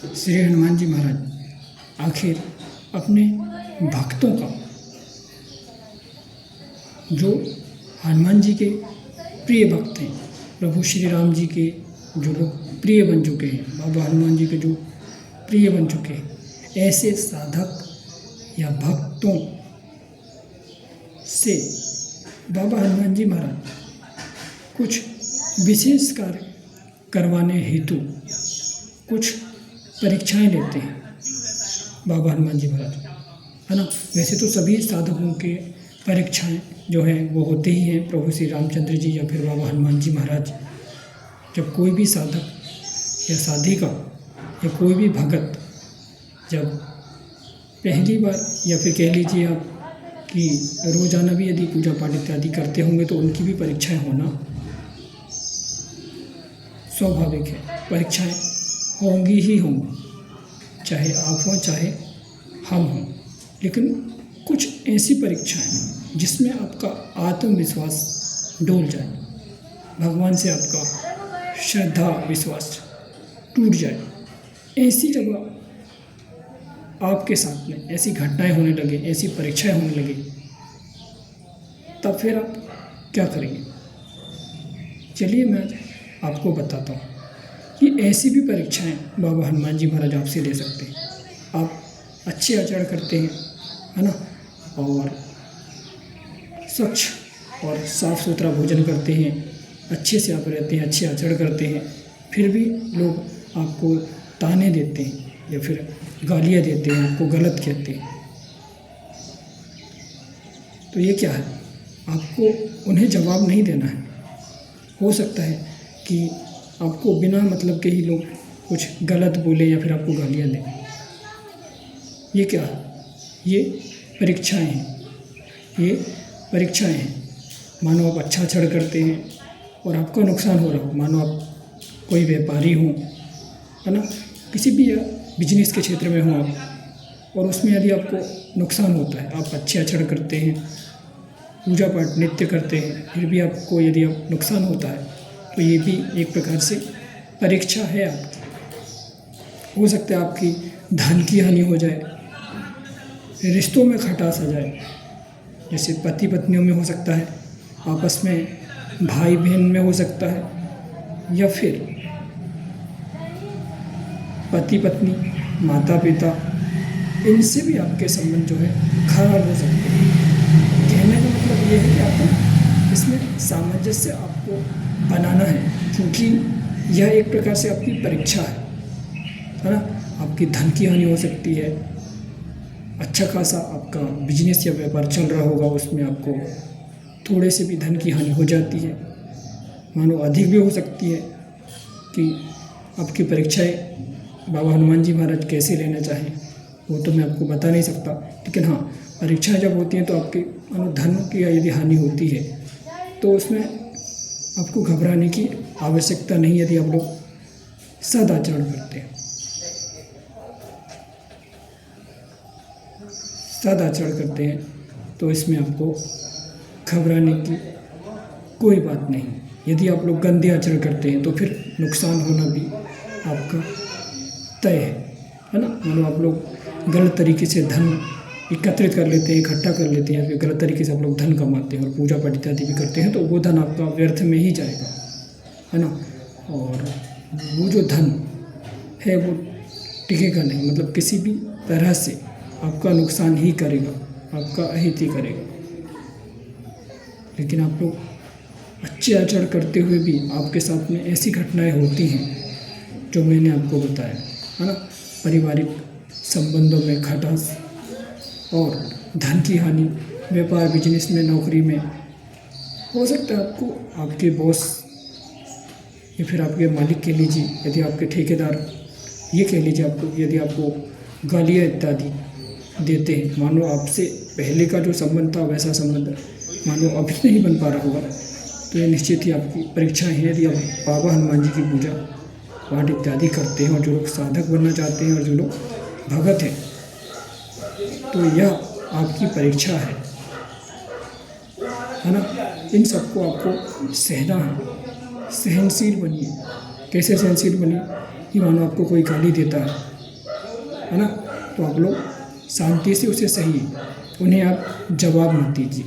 श्री हनुमान जी महाराज आखिर अपने भक्तों का, जो हनुमान जी के प्रिय भक्त हैं, प्रभु श्री राम जी के जो लोग प्रिय बन चुके हैं, बाबा हनुमान जी के जो प्रिय बन चुके हैं, ऐसे साधक या भक्तों से बाबा हनुमान जी महाराज कुछ विशेष कार्य करवाने हेतु कुछ परीक्षाएं लेते हैं बाबा हनुमान जी महाराज, है ना। वैसे तो सभी साधकों के परीक्षाएं जो हैं वो होते ही हैं। प्रभु श्री रामचंद्र जी या फिर बाबा हनुमान जी महाराज, जब कोई भी साधक या साधिका या कोई भी भगत जब पहली बार या फिर कह लीजिए आप कि रोज़ाना भी यदि पूजा पाठ इत्यादि करते होंगे तो उनकी भी परीक्षाएं होना स्वाभाविक है। परीक्षाएं होंगी ही होंगी, चाहे आप हों चाहे हम हों। लेकिन कुछ ऐसी परीक्षाएं जिसमें आपका आत्मविश्वास डोल जाए, भगवान से आपका श्रद्धा विश्वास टूट जाए, ऐसी जगह आपके साथ में ऐसी घटनाएं होने लगे, ऐसी परीक्षाएं होने लगे, तब फिर आप क्या करेंगे? चलिए मैं आपको बताता हूँ कि ऐसी भी परीक्षाएं बाबा हनुमान जी महाराज आपसे ले सकते हैं। आप अच्छे आचरण करते हैं, है ना, और स्वच्छ और साफ़ सुथरा भोजन करते हैं, अच्छे से आप रहते हैं, अच्छे आचरण करते हैं, फिर भी लोग आपको ताने देते हैं या फिर गालियाँ देते हैं, आपको गलत कहते हैं, तो ये क्या है? आपको उन्हें जवाब नहीं देना है। हो सकता है कि आपको बिना मतलब के ही लोग कुछ गलत बोले या फिर आपको गालियाँ दें। ये क्या है? ये परीक्षाएं हैं, ये परीक्षाएं हैं। मानो आप अच्छा आचरण करते हैं और आपका नुकसान हो रहा हो, मानो आप कोई व्यापारी हों, है ना, किसी भी बिजनेस के क्षेत्र में हों आप, और उसमें यदि आपको नुकसान होता है, आप अच्छे आचरण करते हैं, पूजा पाठ नित्य करते हैं, फिर भी आपको यदि आप नुकसान होता है, तो ये भी एक प्रकार से परीक्षा है आपकी। हो सकता है आपकी धन की हानि हो जाए, रिश्तों में खटास आ जाए, जैसे पति पत्नियों में हो सकता है, आपस में भाई बहन में हो सकता है, या फिर पति पत्नी माता पिता, इनसे भी आपके संबंध जो है खराब हो सकते हैं। कहने का मतलब ये है कि आपको इसमें सामंजस्य आपको बनाना है, क्योंकि यह एक प्रकार से आपकी परीक्षा है ना। आपकी धन की हानि हो सकती है, अच्छा खासा आपका बिजनेस या व्यापार चल रहा होगा, उसमें आपको थोड़े से भी धन की हानि हो जाती है, मानो अधिक भी हो सकती है। कि आपकी परीक्षाएं बाबा हनुमान जी महाराज कैसे लेना चाहें वो तो मैं आपको बता नहीं सकता, लेकिन हाँ, परीक्षाएं जब होती हैं तो आपके मानो धन की यदि हानि होती है तो उसमें आपको घबराने की आवश्यकता नहीं, यदि आप लोग सदाचरण करते हैं, सदाचरण करते हैं, तो इसमें आपको घबराने की कोई बात नहीं। यदि आप लोग गंदे आचरण करते हैं तो फिर नुकसान होना भी आपका तय है ना। मानो आप लोग गलत तरीके से धन एकत्रित कर लेते हैं, इकट्ठा कर लेते हैं, या फिर गलत तरीके से आप लोग धन कमाते हैं और पूजा पाठ इत्यादि भी करते हैं, तो वो धन आपका व्यर्थ में ही जाएगा, है ना। और वो जो धन है वो टिकेगा नहीं, मतलब किसी भी तरह से आपका नुकसान ही करेगा, आपका अहित ही करेगा। लेकिन आप लोग अच्छे आचरण करते हुए भी आपके साथ में ऐसी घटनाएं होती हैं जो मैंने आपको बताया, है ना। पारिवारिक संबंधों में खटास और धन की हानि, व्यापार बिजनेस में, नौकरी में, हो सकता है आपको आपके बॉस या फिर आपके मालिक कह लीजिए, यदि आपके ठेकेदार, ये कह लीजिए आपको, यदि आपको गालियाँ इत्यादि देते हैं, मानो आपसे पहले का जो संबंध था वैसा संबंध मानो अभी नहीं बन पा रहा होगा, तो ये निश्चित ही आपकी परीक्षाएं हैं। यदि आप बाबा हनुमान जी की पूजा पाठ इत्यादि करते हैं और जो लोग साधक बनना चाहते हैं और जो लोग भगत हैं, तो यह आपकी परीक्षा है ना। इन सबको आपको सहना है, सहनशील बनिए। कैसे सहनशील बनिए? कि मानो आपको कोई गाली देता है है ना। तो आप लोग शांति से उसे सहिए, उन्हें आप जवाब मत दीजिए,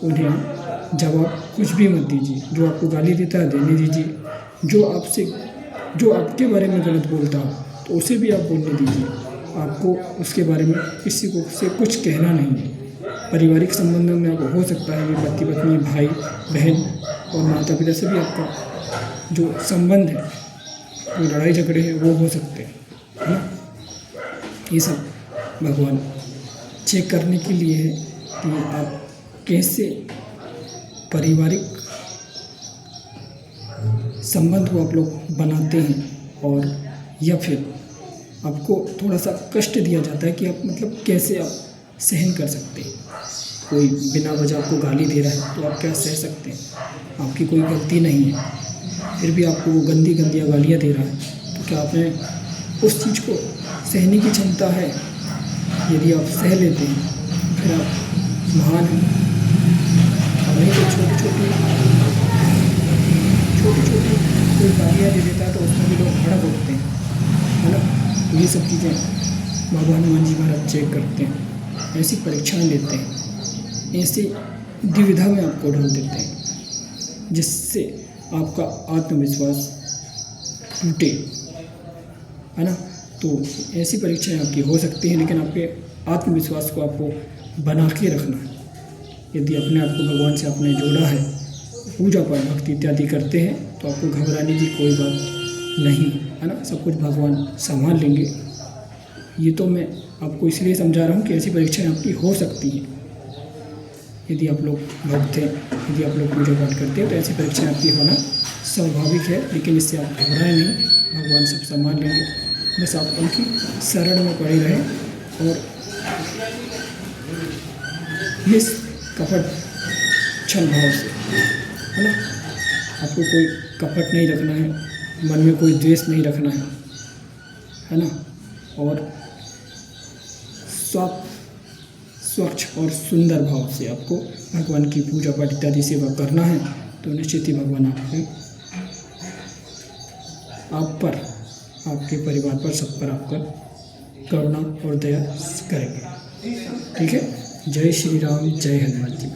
उन्हें आप जवाब कुछ भी मत दीजिए। जो आपको गाली देता है देने दीजिए, जो आपके बारे में गलत बोलता हो तो उसे भी आप बोलने दीजिए। आपको उसके बारे में किसी को से कुछ कहना नहीं है। पारिवारिक संबंधों में आप हो सकता है ये पति पत्नी, भाई बहन और माता पिता से भी आपका जो संबंध है, जो लड़ाई झगड़े हैं वो हो सकते हैं, है ना। ये सब भगवान चेक करने के लिए है कि आप कैसे पारिवारिक संबंध को आप लोग बनाते हैं, और या फिर आपको थोड़ा सा कष्ट दिया जाता है कि आप मतलब कैसे आप सहन कर सकते हैं। कोई बिना वजह आपको गाली दे रहा है तो आप क्या सह सकते हैं? आपकी कोई गलती नहीं है, फिर भी आपको वो गंदी गालियाँ दे रहा है, तो क्या आपने उस चीज़ को सहने की क्षमता है? यदि आप सह लेते हैं फिर आप महान हैं। और नहीं तो छोटी छोटी कोई गालियाँ दे देता है तो उसमें भी लोग भड़क उठते हैं, है ना। तो ये सब चीज़ें भगवान हनुमान जी महाराज चेक करते हैं, ऐसी परीक्षाएं लेते हैं, ऐसी दुविधा में आपको डाल देते हैं जिससे आपका आत्मविश्वास टूटे, है ना। तो ऐसी परीक्षाएं आपकी हो सकती हैं, लेकिन आपके आत्मविश्वास को आपको बना के रखना है। यदि अपने आप को भगवान से आपने जोड़ा है, पूजा पाठ भक्ति इत्यादि करते हैं, तो आपको घबराने की कोई बात नहीं, है ना। सब कुछ भगवान संभाल लेंगे। ये तो मैं आपको इसलिए समझा रहा हूँ कि ऐसी परीक्षाएं आपकी हो सकती हैं। यदि आप लोग भक्त हैं, यदि आप लोग पूजा पाठ करते हैं, तो ऐसी परीक्षाएं आपकी होना स्वाभाविक है, लेकिन इससे आप घबराएं नहीं, भगवान सब संभाल लेंगे। बस आप उनकी शरण में पड़े रहें और निष्कपट छल भाव से, है ना। आपको कोई कपट नहीं रखना है, मन में कोई द्वेष नहीं रखना है ना। और स्वच्छ और सुंदर भाव से आपको भगवान की पूजा पाठ इत्यादि सेवा करना है, तो निश्चित ही भगवान आप पर, आपके परिवार पर, सब पर आपका करुणा और दया करेंगे। ठीक है। जय श्री राम, जय हनुमान जी।